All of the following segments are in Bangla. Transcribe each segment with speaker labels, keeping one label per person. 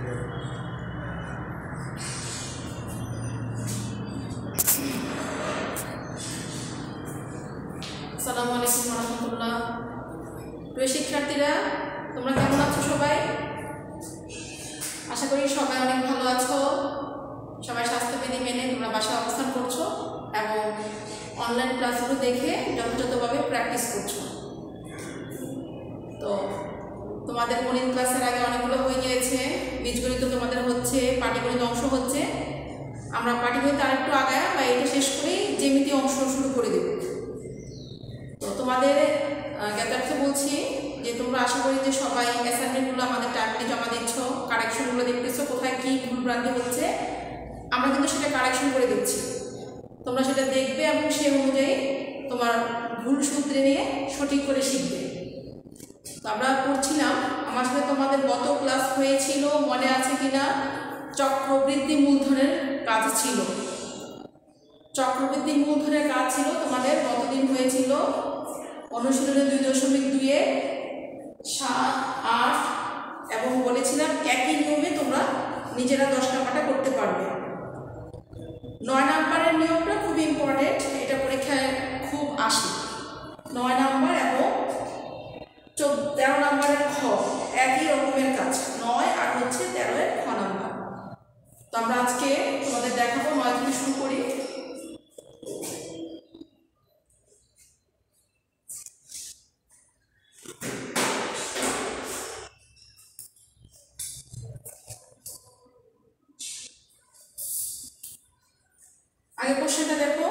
Speaker 1: আসসালামু আলাইকুম রহমতুল্লাহ। প্রিয় শিক্ষার্থীরা, তোমরা কেমন আছো সবাই? আশা করি সবাই অনেক ভালো আছো। সবাই স্বাস্থ্যবিধি মেনে তোমরা বাসায় অবস্থান করছো এবং অনলাইন ক্লাসগুলো দেখে যথাযথভাবে প্র্যাকটিস করছো। তো তোমাদের গণিত ক্লাসের আগে অনেকগুলো হয়ে গিয়েছে। বীজগণিত তোমাদের হচ্ছে, পাটিগণিত অংশ হচ্ছে। আমরা পাটিগণিত আরেকটু আগায় বা এটা শেষ করেই জ্যামিতি অংশ শুরু করে দেব। তো তোমাদের জ্ঞাতার্থে বলছি যে তোমরা আশা করি যে সবাই অ্যাসাইনমেন্টগুলো আমাদের টাইমলি জমা দিচ্ছ, কারেকশনগুলো দেখতেছো কোথায় কী ভুলভ্রান্তি হচ্ছে। আমরা কিন্তু সেটা কারেকশন করে দিচ্ছি, তোমরা সেটা দেখবে এবং সেই অনুযায়ী তোমার ভুল সূত্রে নিয়ে সঠিক করে শিখবে। তো আমরা পড়ছিলাম, আমার সাথে তোমাদের গত ক্লাস হয়েছিল মনে আছে কিনা, চক্রবৃদ্ধি মূলধনের কাজ ছিল। চক্রবৃদ্ধি মূলধনের কাজ ছিল তোমাদের গতদিন হয়েছিল অনুশীলনে 2.2 7, 8 এবং বলেছিলাম একই নিয়মে তোমরা নিজেরা 10 নাম্বারটা করতে পারবে। 9 নাম্বারের নিয়মটা খুব ইম্পর্টেন্ট, এটা পরীক্ষায় খুব আসে। 9 নাম্বার এবং 13 নাম্বারের খ একই রকমের কাজ, 9 আর হচ্ছে 13 এর খ নাম্বার। তো আমরা আজকে তোমাদের দেখাবো 9 থেকে শুরু করি। আগে প্রশ্নটা দেখো,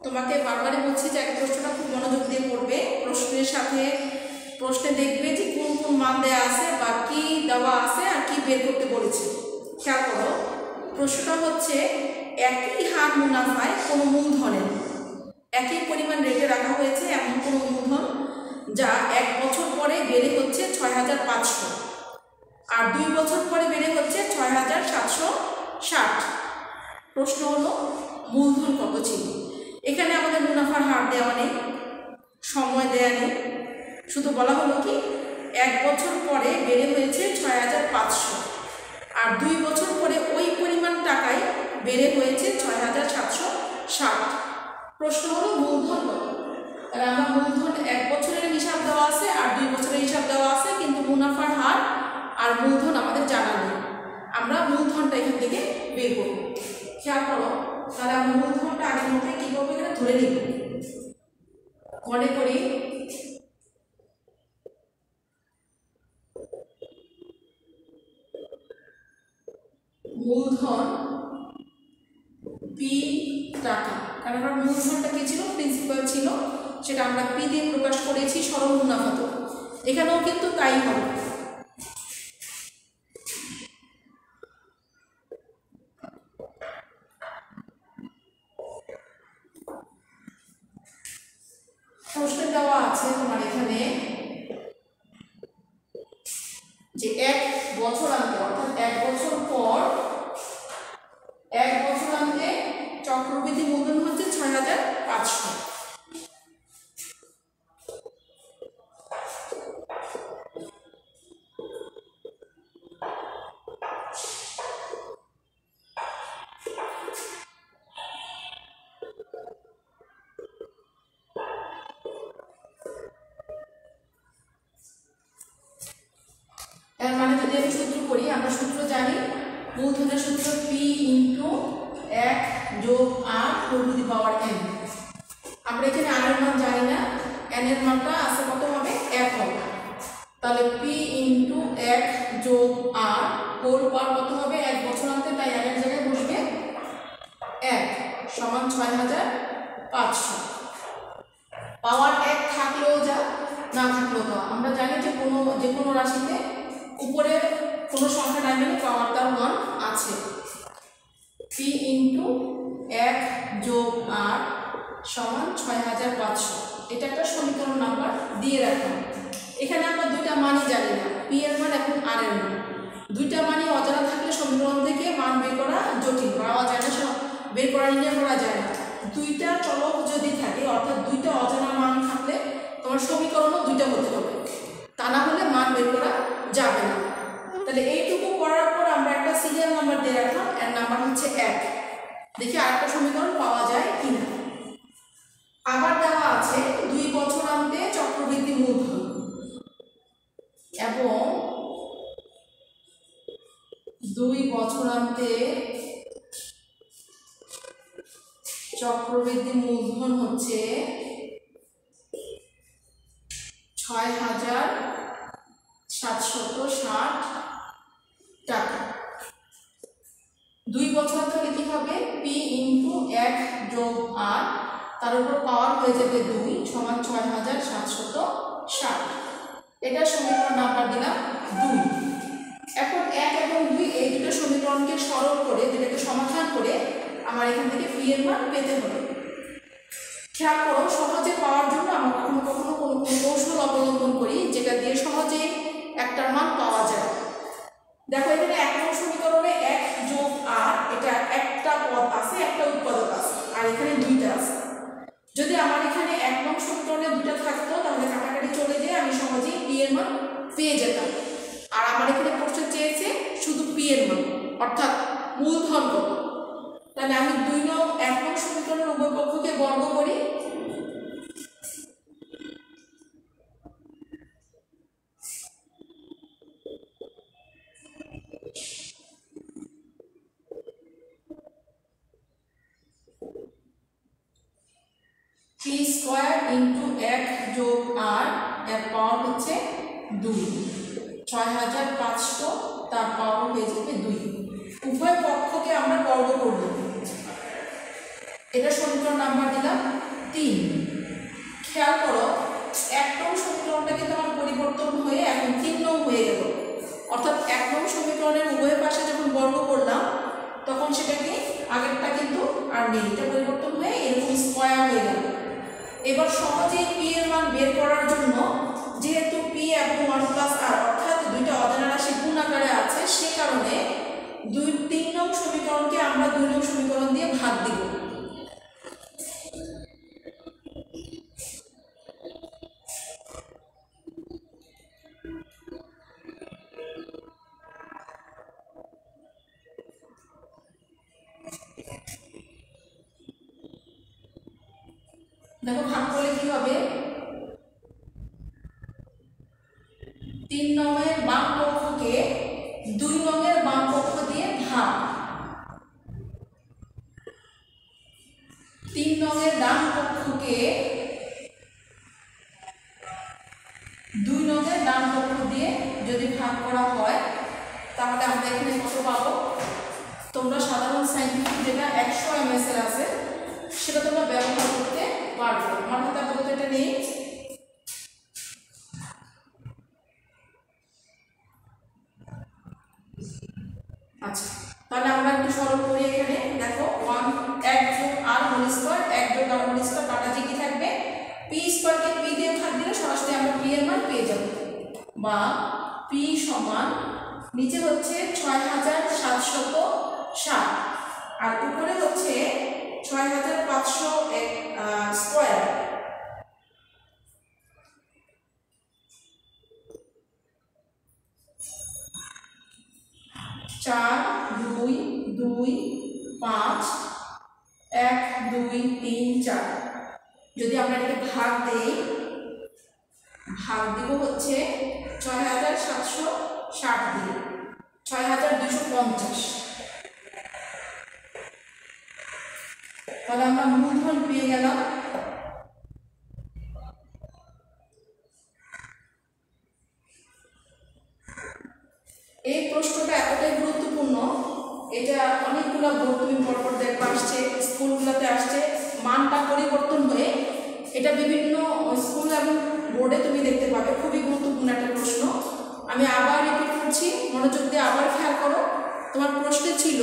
Speaker 1: তোমাকে বারবারই বলছি যে আগে প্রশ্নটা খুব মনোযোগ দিয়ে পড়বে। প্রশ্নের সাথে প্রশ্নে দেখবে যে কোন কোন মান দেওয়া আছে বা কি দেওয়া আছে আর কি বের করতে বলেছে। খেয়াল করো, প্রশ্নটা হচ্ছে একই হার মুনাফায় কোনো মূলধনের একই পরিমাণ রেটে রাখা হয়েছে এমন কোনো মূলধন যা 1 বছর পরে বেড়ে হচ্ছে 6500 আর 2 বছর পরে বেড়ে হচ্ছে 6760। প্রশ্ন হলো মূলধন কত ছিল। এখানে আমাদের মুনাফার হার দেওয়া নেই, সময় দেওয়া নেই, শুধু বলা হলো কি 1 বছর পরে বেড়ে হয়েছে 6500 আর 2 বছর পরে ওই পরিমাণ টাকায় বেড়ে হয়েছে 6760। প্রশ্ন হলো মূলধন কত। তাহলে আমার মূলধন 1 বছরের হিসাব দেওয়া আছে আর 2 বছরের হিসাব দেওয়া আছে, কিন্তু মুনাফার হার আর মূলধন আমাদের জানা নেই। আমরা মূলধনটা এখান থেকে বের করব। খেয়াল করো, তাহলে আমরা মূলধনটা আগের মধ্যে কী করবো, এখানে ধরে নিব। মনে করি মূলধন পি টাকা, কারণ আমার মূলধনটা কি ছিল, প্রিন্সিপাল ছিল, সেটা আমরা পি দিয়ে প্রকাশ করেছি সরল মুনাফা। তো এখানেও কিন্তু তাই হবে। প্রশ্নে দেওয়া আছে তোমার এখানে যে 1 বছর আগে অর্থাৎ 1 বছর পর 1 বছর আগে চক্রবৃদ্ধি মূলধন হচ্ছে 6500। এর মানে যদি আমি সূত্র করি, আমরা সূত্র জানি, মূলধনের সূত্র পি ইন্টু 1 যোগ r whole to the power n। আমরা এখানে r এর মান জানি না, n এর মানটা আছে কত হবে, 1 হবে। তাহলে পি ইন্টু 1 যোগ r হোল পাওয়ার কত হবে, 1 বছর আনতে, তাই n এর জায়গায় বসবে 1 সমান 6500। পাওয়ার 1 থাকলেও যা, না থাকলেও তা। আমরা জানি যে কোনো রাশিতে উপরে কোনো সংখ্যা না গেলে পাওয়ার তার 1 আছে। পি ইন্টু 1 যোগ r সমান 6500। এটা একটা সমীকরণ নাম্বার দিয়ে রাখলাম। এখানে আমরা দুইটা মানই জানি না, পি এর মান এবং আর এর মান। দুইটা মানই অজানা থাকলে সমীকরণ থেকে মান বের করা জটিল, পাওয়া যায় না, বের করা নিয়ে করা যায় না। দুইটা চলক যদি থাকে অর্থাৎ দুইটা অজানা মান থাকলে তোমার সমীকরণও দুইটা হতে হবে, তা না হলে মান বের করা যাবে না। তাহলে এইটুকু করার পর সিরিয়াল নাম্বার দিয়ে রাখলাম, এর নাম্বার হচ্ছে 1। দেখি আরেকটা সমীকরণ পাওয়া যায় কিনা। আবার দেওয়া আছে 2 বছরান্তে চক্রবৃদ্ধি মূলধন এবং 2 বছরান্তে চক্রবৃদ্ধি মূলধন হচ্ছে 6,760 টাকা। 2 বছরান্তে হলে কি হবে, পি ইন্টু 1 যোগ আর, তার উপর পাওয়ার হয়ে যাবে 2 সমান 6,760। এটা সমীকরণ নাম্বার দিলাম 2। এখন 1 এবং 2 এই দুটো সমীকরণকে সরল করে, যেটাকে সমাধান করে আমার এখান থেকে পি এর মান পেতে হবে। খেয়াল করো, সহজে পাওয়ার জন্য আমরা কখনো কখনো কোনো কৌশল অবলম্বন করি যেটা দিয়ে সহজে একটার মান পাওয়া যায়। দেখো এখানে 1 নং সমীকরণে 1 যোগ আর, এটা একটা পদ আছে, একটা উৎপাদক আছে, আর এখানে 2টা আছে। যদি আমার এখানে 1 নং সমীকরণে 2টা থাকতো তাহলে কাটাকাটি চলে যেয়ে আমি সহজেই পি এর মান পেয়ে যেতাম। আর আমার এখানে প্রশ্ন চেয়েছে শুধু পি এর মান, অর্থাৎ মূলধন কত। তাহলে আমি 1 নং সমীকরণের উভয় পক্ষকে বর্গ করি। পি স্কয়ার ইন্টু 1 যোগ আর, এর পাওয়ার হচ্ছে 2, 6,500, তার পাওয়ার হয়ে যাবে 2। উভয় পক্ষকে আমরা বর্গ করব। এটা সমীকরণ নাম্বার দিলাম 3। খেয়াল করো 1 নং সমীকরণটা কিন্তু আমার পরিবর্তন হয়ে এখন 3 নং হয়ে গেল, অর্থাৎ 1 নং সমীকরণের উভয় পাশে যখন বর্গ করলাম তখন সেটাকে আগেরটা কিন্তু আর নেই, এটা পরিবর্তন হয়ে এরকম স্কয়ার হয়ে গেল। এবার সহজেই পি এর মান বের করার জন্য, যেহেতু পি এবং 1 প্লাস আর অর্থাৎ দুইটা অজানা রাশি গুণ আকারে আছে, সে কারণে 3 নং সমীকরণকে আমরা 2 নং সমীকরণ দিয়ে ভাগ দিব। দেখো ভাগ করলে কি হবে, 3 নংয়ের বাম পক্ষকে 2 নংয়ের বাম পক্ষ দিয়ে ভাগ, 3 নংয়ের ডান পক্ষকে 2 নংয়ের ডান পক্ষ দিয়ে যদি ভাগ করা হয় তাহলে আমরা এখানে কত পাবো। তোমরা সাধারণ সাইন্টিফিক যেটা 100 ms এর আছে সেটা তোমরা ব্যবহার করতে পারবে। আমার হাতে আপাতত এটা নেই। আচ্ছা, তাহলে আমরা একটু সরল করি। এখানে দেখো 1 যোগ আর হোল স্কয়ার, 1 যোগ আর হোল স্কয়ার কাটাজি কি থাকবে, পি স্কয়ারকে পি দিয়ে ভাগ দিলে সরাসরি আমরা পি এর মান পেয়ে যাব, বা পি সমান নিচে হচ্ছে 6,760 আর উপরে হচ্ছে 6,500 স্কয়ার। চার 2 2 5 1 2 3 4। যদি আমরা এটাকে ভাগ দেই, ভাগ দিব হচ্ছে 6,760 দিয়ে 6,250। তাহলে আমরা মূলধন পেয়ে গেলাম। এই প্রশ্নটা এতটাই গুরুত্বপূর্ণ, এটা অনেকগুলো বোর্ড তুমি পরপর দেখবা আসছে, স্কুলগুলোতে আসছে, মানটা পরিবর্তন হয়ে এটা বিভিন্ন স্কুল এবং বোর্ডে তুমি দেখতে পাবে। খুবই গুরুত্বপূর্ণ একটা প্রশ্ন। আমি আবার রিপিট করছি, মনোযোগ দিয়ে আবার খেয়াল করো। তোমার প্রশ্নে ছিল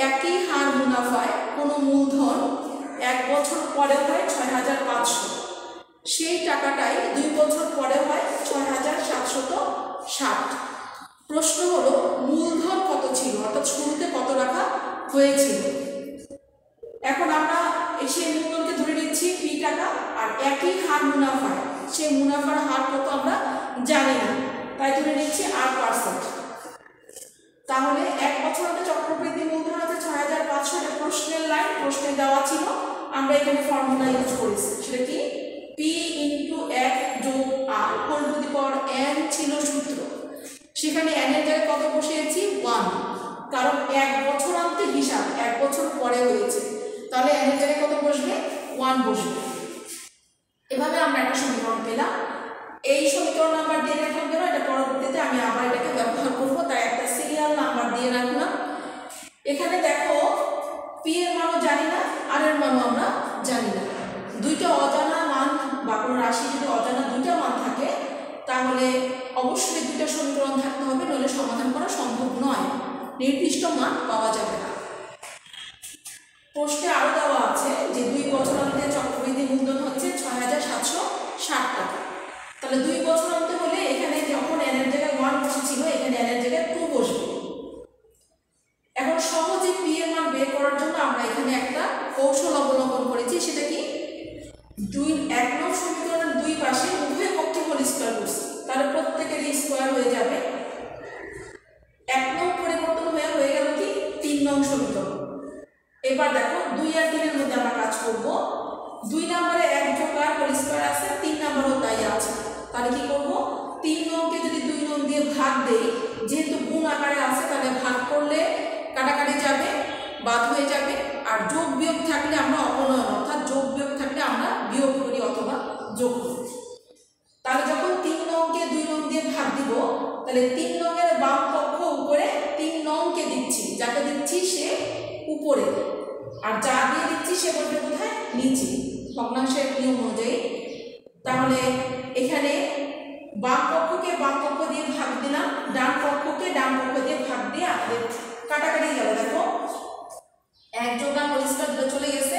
Speaker 1: একই হার মুনাফায় কোনো মূলধন 1 বছর পরে হয় 6,500, সেই টাকাটাই 2 বছর পরে হয় 6,760। প্রশ্ন হলো মূলধন কত ছিল, অর্থাৎ শুরুতে কত রাখা হয়েছিল। এখন আমরা সেই মূলধনকে ধরে নিচ্ছি পি টাকা, আর একই হার মুনাফায়, সেই মুনাফার হার কত আমরা জানি না, তাই ধরে নিচ্ছি 8%। তাহলে 1 বছর বছরান্তে চক্রবৃদ্ধি মূলধন আছে 6500, এটা প্রশ্নের লাইন, প্রশ্নে দেওয়া ছিল, আমরা এখানে ফর্মুলা ইউজ করেছি। সেটা কি? পি ইন্টু এক যোগ r whole to the power n ছিল সূত্র, সেখানে n এর জায়গায় কত বসিয়েছি? 1, কারণ এক বছরান্তে হিসাব, এক বছর পরে হয়েছে, তাহলে n এর জায়গায় কত বসবে? 1 বসবে। এভাবে আমরা একটা সমীকরণ পেলাম। এই সমীকরণ নাম্বার দিয়ে রাখলাম কেন? এটা পরবর্তীতে আমি আবার এটাকে ব্যবহার করবো, তাই একটা সিরিয়াল নাম্বার দিয়ে রাখলাম। এখানে দেখো পি এর মানও জানি না, আর এর মানও আমরা জানি না। দুইটা অজানা মান বা কোনো রাশি যদি অজানা দুইটা মান থাকে তাহলে অবশ্যই দুইটা সমীকরণ থাকতে হবে, নইলে সমাধান করা সম্ভব নয়, নির্দিষ্ট মান পাওয়া যাবে না। প্রশ্নে আরো দেওয়া আছে যে 2 বছরান্তে চক্রবৃদ্ধি মূলধন হচ্ছে 6760 টাকা। তাহলে 2 বছরান্তে হলে এখানে যখন n এর জায়গায় 1 বসেছিল, এখানে n এর জায়গায় 2 বসবে। এখন সহজে পি এর মান বের করার জন্য আমরা এখানে একটা কৌশল অবলম্বন করেছি। সেটা কি? 1 নং সমীকরণের দুই পাশে উভয় পক্ষে হোল স্কয়ার করছি, তাহলে প্রত্যেকের স্কয়ার হয়ে যাবে। 1 নং পরিবর্তন হয়ে গেল কি 3 নং সমীকরণ। এবার দেখো 2 আর 3 এর মধ্যে আমরা কাজ করব। 2 নম্বরে 1 যোগ আর হোল স্কয়ার আছে, 3 নম্বরও তাই আছে, তাহলে কি করব? 3 নংকে যদি 2 নং দিয়ে ভাগ দেই, যেহেতু গুণ আকারে আছে তাহলে ভাগ করলে কাটাকাটি যাবে, বাদ হয়ে যাবে। আর যোগ বিয়োগ থাকলে আমরা অপনয়ন, অর্থাৎ যোগ বিয়োগ থাকলে আমরা বিয়োগ করি অথবা যোগ করি। তাহলে যখন 3 নংকে 2 নং দিয়ে ভাগ দিব, তাহলে 3 নংয়ের বাম পক্ষ উপরে, 3 নংকে দিচ্ছি, যাকে দিচ্ছি সে উপরে, আর যা দিয়ে দিচ্ছি সে বলবে কোথায়? নিচে, ভগ্নাংশের নিয়ম অনুযায়ী। তাহলে এখানে বাম পক্ষকে বাম পক্ষ দিয়ে ভাগ দিলাম, ডান পক্ষকে ডান পক্ষ দিয়ে ভাগ দিয়ে আমাদের কাটাকাটি গেল। দেখো 1 যোগ আর হোল স্কয়ার চলে গেছে,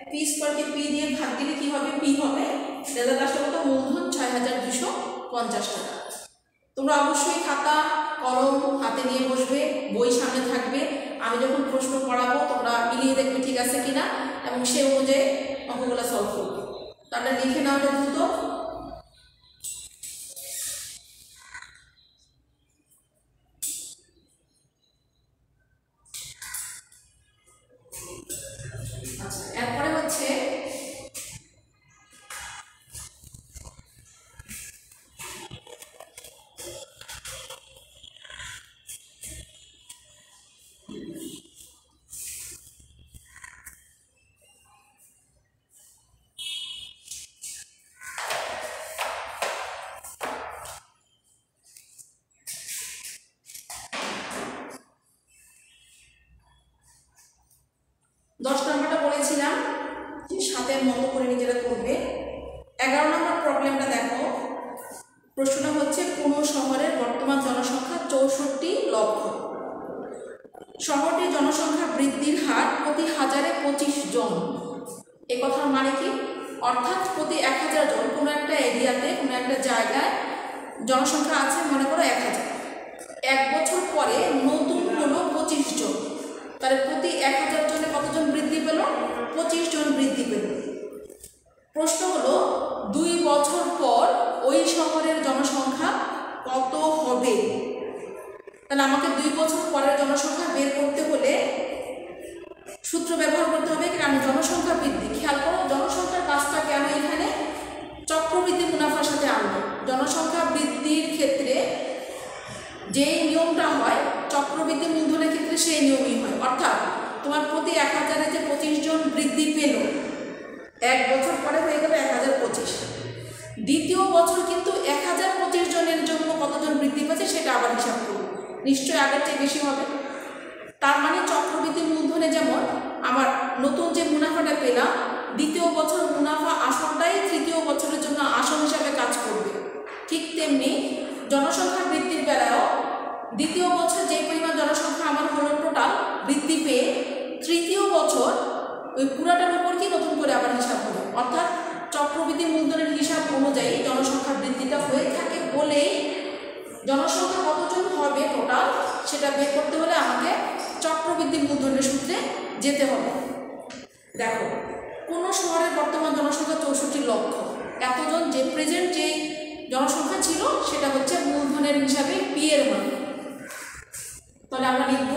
Speaker 1: পি স্কয়ারকে পি দিয়ে ভাগ দিলে কি হবে? পি হবে। রেজাল্ট আসলে কত? মূলধন 6250 টাকা। তোমরা অবশ্যই খাতা কলম হাতে নিয়ে বসবে, বই সামনে থাকবে, আমি যখন প্রশ্ন পড়াবো তোমরা মিলিয়ে দেখবে ঠিক আছে কিনা, এবং সে অনুযায়ী অঙ্কগুলো সলভ করবে। তাহলে লিখে নাও এটা দ্রুত। আচ্ছা, এরপরে হচ্ছে বলেছিলাম যে 7-এর মতো করে নিজেরা করবে। 11 নম্বর প্রবলেমটা দেখো। প্রশ্নটা হচ্ছে কোন শহরের বর্তমান জনসংখ্যা 64 লক্ষ। শহরটির জনসংখ্যা বৃদ্ধির হার প্রতি হাজারে 25 জন। এ কথার মানে কি? অর্থাৎ প্রতি 1000 জন কোনো একটা এরিয়াতে, কোনো একটা জায়গায় জনসংখ্যা আছে মনে করো 1000, 1 বছর পরে নতুন হলো 25 জন, তাহলে প্রতি 1000 জনে কতজন বৃদ্ধি পেল? 25 জন বৃদ্ধি পেল। প্রশ্ন হলো 2 বছর পর ওই শহরের জনসংখ্যা কত হবে? তাহলে আমাকে 2 বছর পরের জনসংখ্যা বের করতে হলে সূত্র ব্যবহার করতে হবে, কারণ জনসংখ্যা বৃদ্ধি। খেয়াল করো জনসংখ্যার কাজটা কেন এখানে চক্রবৃদ্ধি মুনাফার সাথে আনবো। জনসংখ্যা বৃদ্ধির ক্ষেত্রে যেই নিয়মটা হয় চক্রবৃদ্ধি মূলধনের ক্ষেত্রে সেই নিয়মই হয়। অর্থাৎ তোমার প্রতি 1000-এ যে 25 জন বৃদ্ধি পেল, 1 বছর পরে হয়ে গেল 1025। দ্বিতীয় বছর কিন্তু 1025 জনের জন্য কতজন বৃদ্ধি পেয়েছে সেটা আবার হিসাব করব, নিশ্চয়ই আগের চেয়ে বেশি হবে। তার মানে চক্রবৃদ্ধি মূলধনে যেমন আমার নতুন যে মুনাফাটা পেলাম, দ্বিতীয় বছর মুনাফা আসনটাই তৃতীয় বছরের জন্য আসন হিসাবে কাজ করবে। ঠিক তেমনি জনসংখ্যা বৃদ্ধির বেলায়ও দ্বিতীয় বছর যে পরিমাণ জনসংখ্যা আমার হলো টোটাল বৃদ্ধি পেয়ে, তৃতীয় বছর ওই পুরাটার উপর কি নতুন করে আবার হিসাব হবে। অর্থাৎ চক্রবৃদ্ধি মূলধনের হিসাব অনুযায়ী জনসংখ্যা বৃদ্ধিটা হয়ে থাকে বলেই জনসংখ্যা কতজন হবে টোটাল সেটা বের করতে হলে আমাকে চক্রবৃদ্ধি মূলধনের সূত্রে যেতে হবে। দেখো কোন শহরের বর্তমান জনসংখ্যা 64 লক্ষ, এতজন যে প্রেজেন্ট যে জনসংখ্যা ছিল সেটা হচ্ছে মূলধনের হিসাবে পি এর মান। তাহলে আমরা লিখব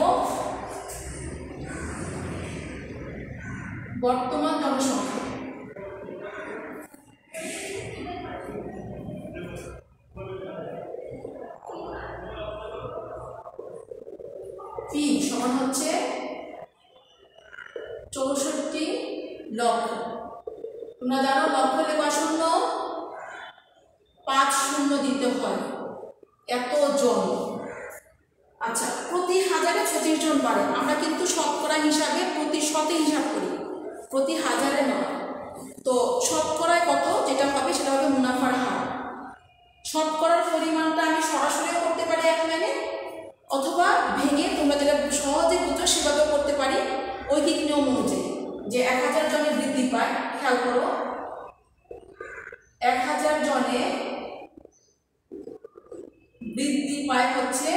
Speaker 1: বর্তমান জনসংখ্যা পি সমান হচ্ছে 64 লক্ষ। তোমরা জানো লক্ষ লেখা শূন্য 5 শূন্য দিতে হয়, এত জন। আচ্ছা, প্রতি হাজারে 36 জন বাড়ে। আমরা কিন্তু শতকরা হিসাবে প্রতি শতে হিসাব করি, প্রতি হাজারে নয়। তো শতকরায় কত যেটা হবে সেটা হবে মুনাফার হার। শতকরার পরিমাণটা আমি সরাসরিও করতে পারি এক লাইনে, অথবা ভেঙে তোমরা যেটা সহজে বুঝো সেভাবেও করতে পারি ঐকিক নিয়ম অনুযায়ী। যে 1000 জনে বৃদ্ধি পায়, খেয়াল করো, 1000 জনে বৃদ্ধি পায় হচ্ছে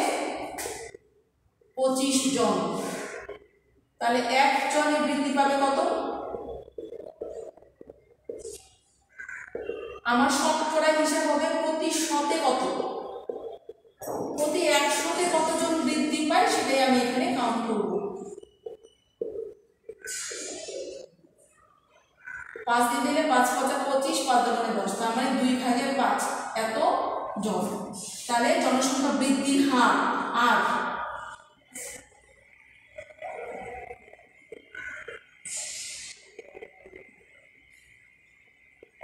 Speaker 1: 25 জন। তাহলে 1 জনে বৃদ্ধি পাবে কত? আমার শতকরা হিসাব হবে প্রতি শতে কত, প্রতি 100তে কতজন বৃদ্ধি পায় সেটাই আমি এখানে কাউন্ট করব। 5 দিয়ে দিলে 5 × 5 = 25, 5 × 10, তার মানে 2/5 এত জন। তাহলে জনসংখ্যা বৃদ্ধির হার আর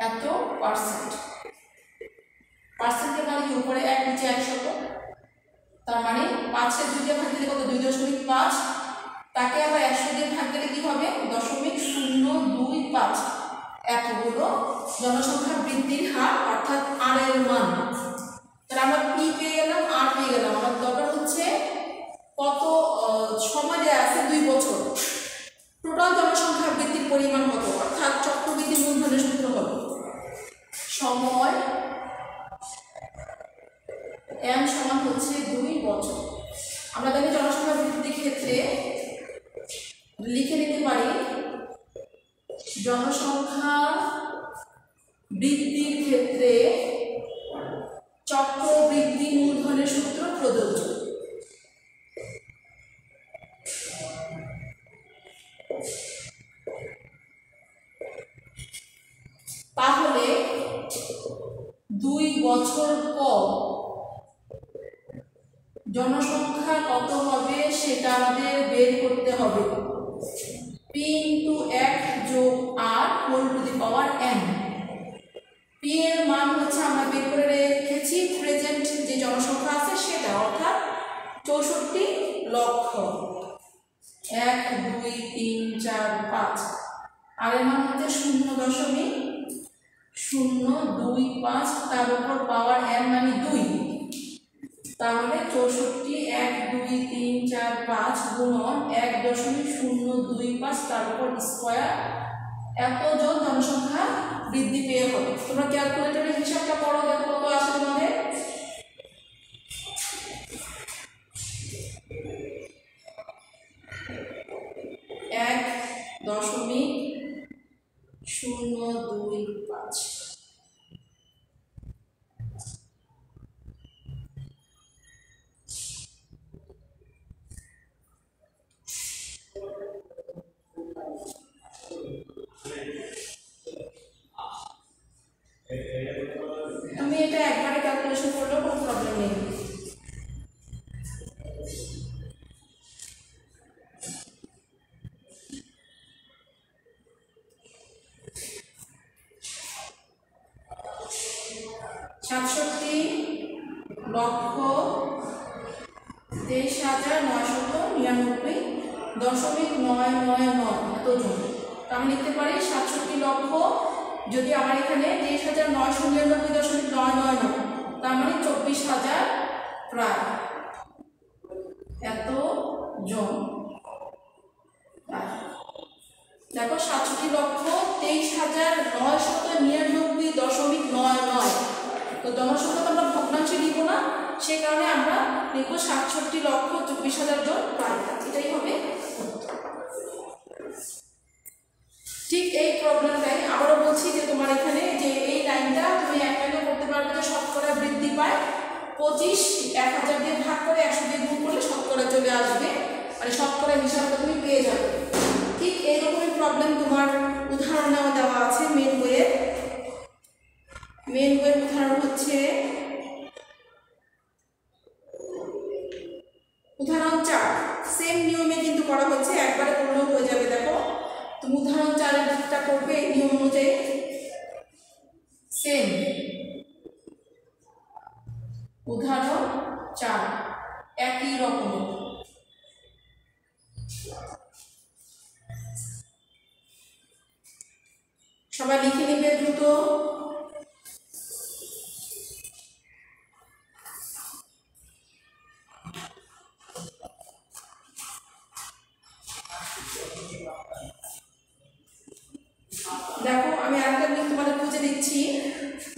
Speaker 1: এত পার্সেন্ট। পার্সেন্টের মানে কি উপরে 1 নিচে 100, তার মানে 5-এর 2 দিয়ে ভাগ দিলে কত? 2.5। তাকে আবার 100 দিয়ে ভাগ দিলে কি হবে? 0.025। এত হলো জনসংখ্যা বৃদ্ধির হার, অর্থাৎ আর এর মান। তাহলে আমরা পি পেয়ে গেলাম, আর পেয়ে গেলাম। আমার দরকার হচ্ছে কত সময় দেওয়া আছে? 2 বছর। টোটাল জনসংখ্যা বৃদ্ধির পরিমাণ কত? অর্থাৎ চক্রবৃদ্ধি মূলধনের সূত্র হবে সময় m সমান হচ্ছে 2 বছর। আমরা জানি জনসংখ্যা বৃদ্ধির ক্ষেত্রে লিখে নিতে পারি জনসংখ্যা বৃদ্ধির ক্ষেত্রে চক্রবৃদ্ধি মূলধনের সূত্র প্রযোজ্য। তাহলে 2 বছর পর জনসংখ্যা কত হবে সেটা আমাদের বের করতে হবে। p × 1 + r whole to the power n। p এর মান হচ্ছে আমরা বের করে রেখেছি প্রেজেন্ট যে জনসংখ্যা আছে সেটা, অর্থাৎ 64 লক্ষ। 1 2 3 4 5। আর এর মান হচ্ছে 0.025, তার উপর পাওয়ার n মানে 2। তাহলে 64 1 2 3 4 5 গুণন 1.025 তার উপর স্কয়ার, এতজন জনসংখ্যা বৃদ্ধি পেয়ে হবে। তোমরা ক্যালকুলেটরের হিসাবটা করো, দেখো কত আসে তোমাদের। 1.025। তুমি এটা একবারে ক্যালকুলেশন করলেও কোনো প্রবলেম নেই। লক্ষ 23,999.999 এতজন। আমি লিখতে পারি 67 লক্ষ, যদি আমার এখানে 23,999.999, তার মানে 24,000 প্রায় এত জন। দেখো 67 লক্ষ 23,999.99। তো জনসংখ্যা তো আমরা ভগ্নাংশে লিখব না, সে কারণে আমরা লিখব 67,24,000 জন প্রায়। এটাই হবে। ঠিক এই প্রবলেমটাই আবারও বলছি যে তোমার এখানে যে এই লাইনটা তুমি এক লাইনে করতে পারবে যে শতকরা বৃদ্ধি পায় 25, 1000 দিয়ে ভাগ করে 100 দিয়ে গুণ করলে শতকরা চলে আসবে, মানে শতকরা হিসাবটা তুমি পেয়ে যাবে। ঠিক এইরকমই প্রবলেম তোমার উদাহরণেও দেওয়া আছে। মেন বইয়ের উদাহরণ হচ্ছে উদাহরণ 4। সেম নিয়মে কিন্তু করা হচ্ছে, একবারে করলেও হয়ে যাবে। দেখো তুমি উদাহরণ 4 টা করবে এই নিয়ম অনুযায়ী। সেম উদাহরণ 4 একই রকম। সবাই লিখে নিবে দ্রুত। দেখো আমি আরেকটা নিয়ম তোমাদের বুঝে দিচ্ছি।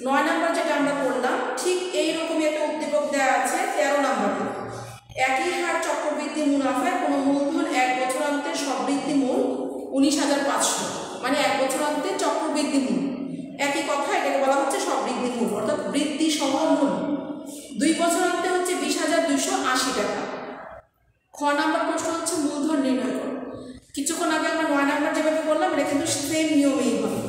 Speaker 1: 9 নাম্বার যেটা আমরা করলাম, ঠিক এইরকমই একটা উদ্দীপক দেওয়া আছে 13 নাম্বারে। একই হার চক্রবৃদ্ধি মুনাফায় কোনো মূলধন 1 বছরান্তে সববৃদ্ধি মূল 19,500, মানে 1 বছরান্তে চক্রবৃদ্ধি মূল। একই কথা, এটাকে বলা হচ্ছে সববৃদ্ধি মূল, অর্থাৎ বৃদ্ধি সহ মূল। 2 বছরান্তে হচ্ছে 20,280 টাকা। খ নাম্বার প্রশ্ন হচ্ছে মূলধন নির্ণয় করো। কিছুক্ষণ আগে আমরা 9 নাম্বার যেভাবে করলাম, এটা কিন্তু সেম নিয়মেই হবে।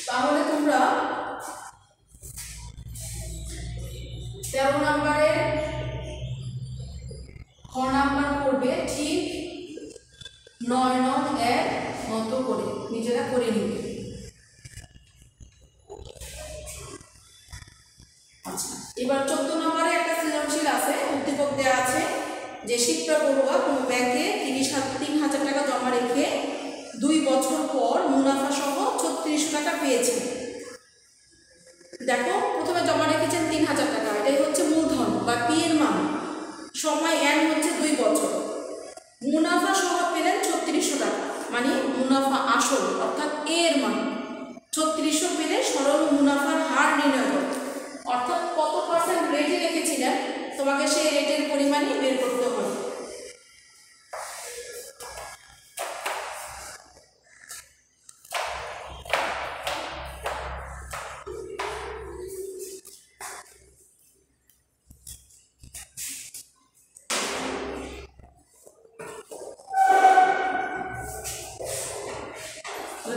Speaker 1: তাহলে তোমরা 13 নাম্বারের খ নাম্বার করবে ঠিক 9 নং এর মতো করে, নিজেরা করে নিবে। আচ্ছা, এবার 14 নম্বরে একটা সৃজনশীল আছে। উদ্দীপক দেওয়া আছে যে শিপ্রা বড়ুয়া কোনো ব্যাংকে 3,000 টাকা জমা রেখে 2 বছর পর মুনাফা সহ 3600 টাকা পেয়েছে। দেখো প্রথমে জমা রেখেছেন 3,000 টাকা, এটাই হচ্ছে মূলধন বা পি এর মান। সময় এন হচ্ছে 2 বছর। মুনাফা সহ পেলেন 3600 টাকা, মানে মুনাফা আসল অর্থাৎ এ এর মান 3600 পেলে সরল মুনাফার হার নির্ণয় করো। অর্থাৎ কত পার্সেন্ট রেটে রেখেছিলেন, তোমাকে সেই রেটের পরিমাণই বের করতে হবে।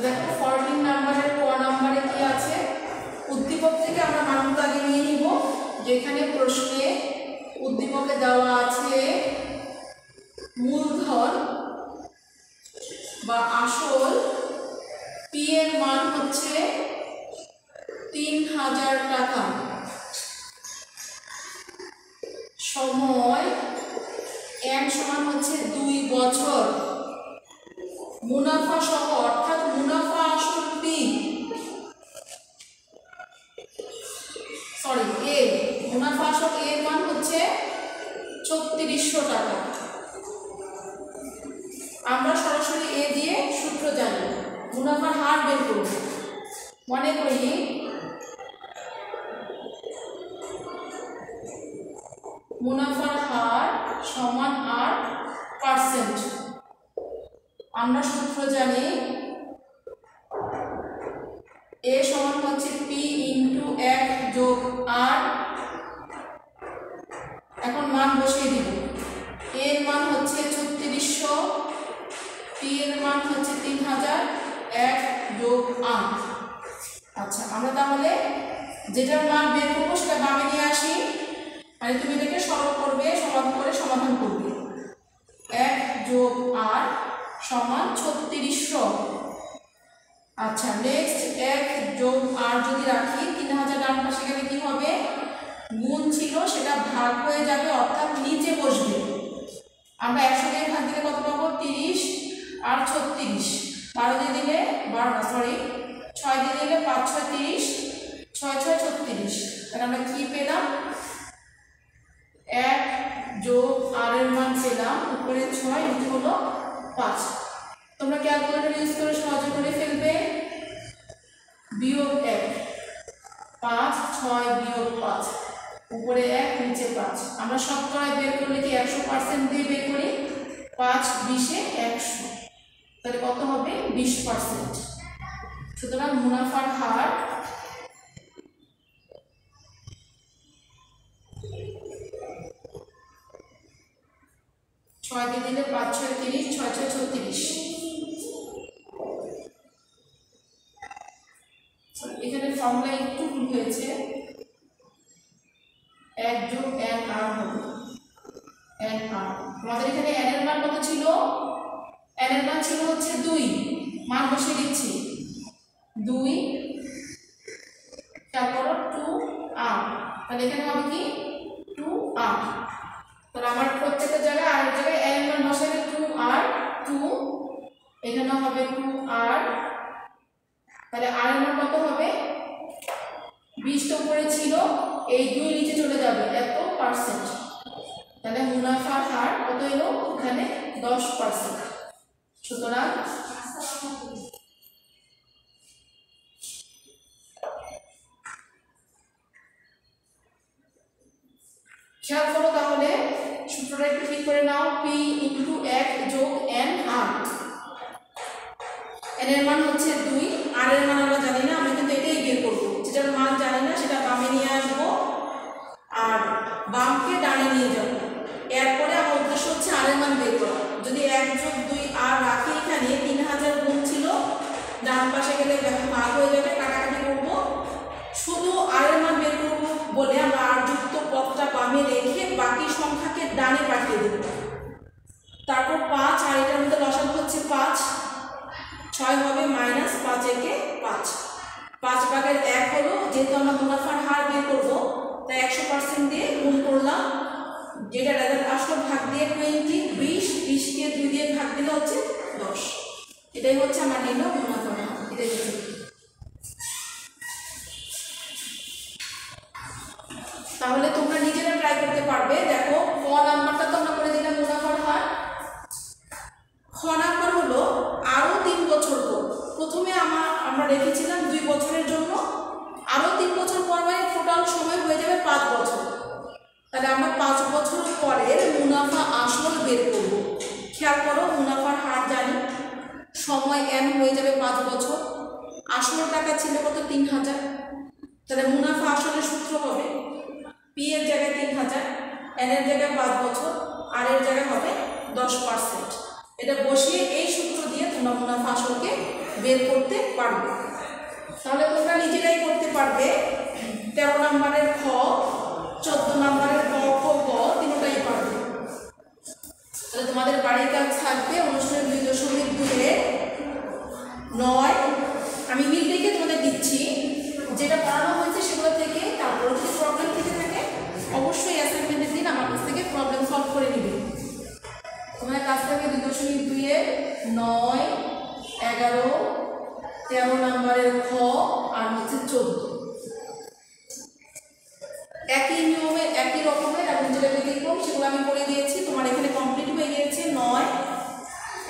Speaker 1: দেখো 14 নাম্বারের ক নাম্বারে কি আছে, উদ্দীপক থেকে আমরা মানগুলো আগে নিয়ে নিব। যেখানে প্রশ্নে উদ্দীপকে দেওয়া আছে মূলধন বা আসল পি এর মান হচ্ছে 3,000 টাকা, সময় এন সমান হচ্ছে 2 বছর, মুনাফা সহ অর্থাৎ মুনাফা আসল পি এ, মুনাফা আসল এর মান হচ্ছে 3600 টাকা। আমরা সরাসরি এ দিয়ে সূত্র জানি, মুনাফার হার বের করব। মনে করি মুনাফার হার সমান 8%। আমরা সূত্র জানি এ সমান হচ্ছে পি ইন্টু 1 যোগ আর। এখন মান বসিয়ে দিব। এর মান হচ্ছে 3600, পি এর মান হচ্ছে 3000, 1 যোগ 8। আচ্ছা, আমরা তাহলে যেটার মান বের করবো সেটা বামে নিয়ে আসি। মানে তুমি এটাকে সরল করবে, সমাধান করে সমাধান করবে। 1 যোগ আর সমান 3600। আচ্ছা, নেক্সট 1 যোগ আর যদি রাখি 3000 ডান পাশে গেলে কি হবে, গুণ ছিল সেটা ভাগ হয়ে যাবে, অর্থাৎ নিচে বসবে। আমরা 100 দিয়ে ভাগ দিলে কত পাবো, 30 আর 36, 12 দিয়ে দিলে 6 দিয়ে দিলে 5 6 30, 6 6 36। তাহলে আমরা কি পেলাম, 1 যোগ আর এর মান পেলাম, উপরে 6 নিচে হলো 5। তোমরা ক্যালকুলেটর ইউজ করে সহজে করে ফেলবে। বিয়োগ 1, 5 6 বিয়োগ 5, উপরে 1 নিচে 5। আমরা শতকরায় বের করলে কি 100% দিয়ে বের করি, 5 20 এ 100, তাহলে কত হবে 20%। সুতরাং মুনাফার হার 6 দিয়ে দিলে 5 6 30, 6 6 36। এখানে ফর্মুলা একটু ভুল হয়েছে, 1 যোগ n r হবে n r। আমাদের এখানে n এর মান কত ছিল? n এর মান ছিল হচ্ছে 2, মান বসিয়ে দিচ্ছি 2, তারপর 2r, তাহলে এখানে হবে কি 2r। তাহলে আমার প্রত্যেকটা জায়গায় আর জায়গায় n এর মান বসালে 2r 2, এখানে হবে 2r, তাহলে r এর মান কত হবে? 20 টা উপরে ছিল, এই 2 নিচে চলে যাবে, এত পার্সেন্ট। তাহলে মুনাফার হার কত এলো? এখানে 10%। সুতরাং খেয়াল করো, তাহলে সূত্রটা একটু ঠিক করে নাও, p * 1 যোগ n r। n এর মান হচ্ছে 2, r এর মান আমরা জানি না, আমরা কিন্তু এটাই বের করবো। যেটার মান জানি না সেটা বামে নিয়ে আসবো আর বামকে ডানে নিয়ে যাবো। এরপরে আমার উদ্দেশ্য হচ্ছে r এর মান বের করা। যদি 1 যোগ 2 r রাখি, এখানে 3000 গুণ ছিল, ডান পাশে গেলে ভাগ হয়ে যাবে, কাটাকাটি করবো। শুধু r এর মান বের করবো বলে আমরা r যুক্ত পদটা বামে রেখে বাকি সংখ্যাকে ডানে পাঠিয়ে দেব। তারপর 5, আর এটার মধ্যে লসাগু হচ্ছে 5, 6 হবে মাইনাস 5 একে 5, 5 ভাগের 1 হলো। যেহেতু আমরা মুনাফার হার বের করবো তাই 100% দিয়ে গুণ করলাম, যেটা রেজাল্ট আসলো ভাগ দিয়ে 20, 20 কে 2 দিয়ে ভাগ দিলে হচ্ছে 10। এটাই হচ্ছে আমার নির্ণয় মুনাফার হার। এটাই হচ্ছে, তাহলে তোমরা নিজেরা ট্রাই করতে পারবে। দেখো, ক নাম্বারটা তো আমরা করে দিলাম মুনাফার হার। খ নাম্বার হলো আরো 3 বছর পর। প্রথমে আমরা রেখেছিলাম 2 বছরের জন্য, আরো 3 বছর পর মানে টোটাল সময় হয়ে যাবে 5 বছর। তাহলে আমরা 5 বছর পরের মুনাফা আসল বের করব। খেয়াল করো, মুনাফার হার জানি, সময় n হয়ে যাবে 5 বছর, আসল টাকা ছিল কত? 3000। তাহলে মুনাফা আসলের সূত্র হবে p এর জায়গায় 3000, n এর জায়গায় 5 বছর, r এর জায়গায় হবে 10%। এটা বসিয়ে এই সূত্র দিয়ে তোমরা মুনাফা আসলকে বের করতে পারবে। তাহলে তোমরা নিজেরাই করতে পারবে। 13 নম্বরের খ, 14 নম্বরের ক, খ, গ তিনটাই পারবে। তাহলে তোমাদের বাড়ির কাজ থাকবে অনুষ্ঠানের 2.2-9। আমি মিল রেখে তোমাদের দিচ্ছি, যেটা পড়ানো হয়েছে সেগুলো থেকে। তারপর যদি প্রবলেম থেকে থাকে অবশ্যই অ্যাসাইনমেন্টের দিন আমার কাছ থেকে প্রবলেম সলভ করে নিবে। তোমাদের কাছ থেকে 2.2-9, 11, 13 নম্বরের খ আর হচ্ছে 14 একই নিয়মে একই রকমের এবং যেটা ব্যতিক্রম সেগুলো আমি করে দিয়েছি। তোমার এখানে কমপ্লিট হয়ে গিয়েছে 9,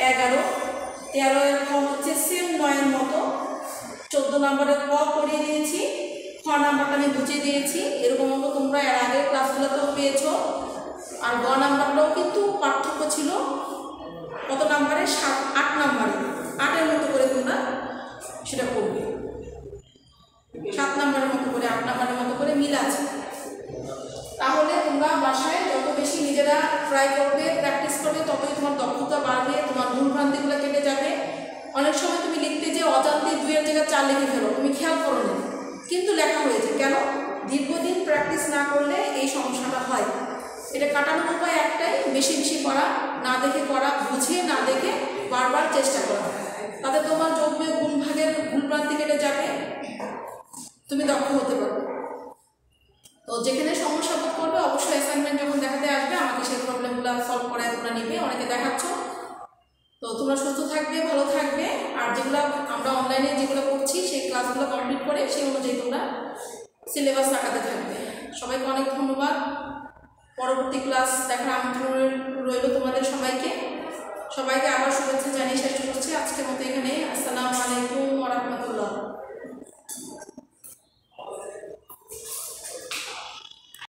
Speaker 1: 11, 13 এর খ হচ্ছে সেম 9 এর মতো, 14 নম্বরের ক করিয়ে দিয়েছি, খ নাম্বারটা আমি বুঝিয়ে দিয়েছি। এরকম মতো তোমরা এর আগের ক্লাসগুলোতেও পেয়েছো। আর গ নাম্বারটাও কিন্তু পার্থক্য ছিল, কত নাম্বারে? 8 নাম্বারে, 8-এর মতো করে তোমরা সেটা করবে। 7 নাম্বারের মতো করে, 8 নাম্বারের মতো করে মিল আছে। তাহলে তোমরা বাসায় যত বেশি নিজেরা ট্রাই করবে, প্র্যাকটিস করবে, ততই তোমার দক্ষতা বাড়বে, তোমার ভুলভ্রান্তিগুলো কেটে যাবে। অনেক সময় তুমি লিখতে যে অজান্তে 2 এর জায়গায় 4 লিখে ফেলো, তুমি খেয়াল করো না, কিন্তু লেখা হয়েছে। কেন? দীর্ঘদিন প্র্যাকটিস না করলে এই সমস্যাটা হয়। এটা কাটানোর উপায় একটাই, বেশি বেশি করা, না দেখে করা, বুঝিয়ে না দেখে বারবার চেষ্টা করা। তাতে তোমার যোগ বিয়োগ গুণ ভাগের ভুলভ্রান্তি কেটে যাবে, তুমি দক্ষ হতে পারবে। তো যেখানে সমস্যা বোধ করবে অবশ্যই অ্যাসাইনমেন্ট যখন দেখাতে আসবে আমাকে সেই প্রবলেমগুলো সলভ করায় তোমরা নিবে, অনেকে দেখাচ্ছ। তো তোমরা সুস্থ থাকবে, ভালো থাকবে। আর যেগুলো আমরা অনলাইনে যেগুলো করছি সেই ক্লাসগুলো কমপ্লিট করে সেই অনুযায়ী তোমরা সিলেবাস রাখাতে থাকবে। সবাইকে অনেক ধন্যবাদ। পরবর্তী ক্লাস দেখার আমন্ত্রণ রইল তোমাদের সবাইকে। সবাইকে আবার শুভেচ্ছা জানিয়ে শেষ করছি আজকের মতো এখানে। আসসালামু আলাইকুম ওয়া রাহমাতুল্লাহ।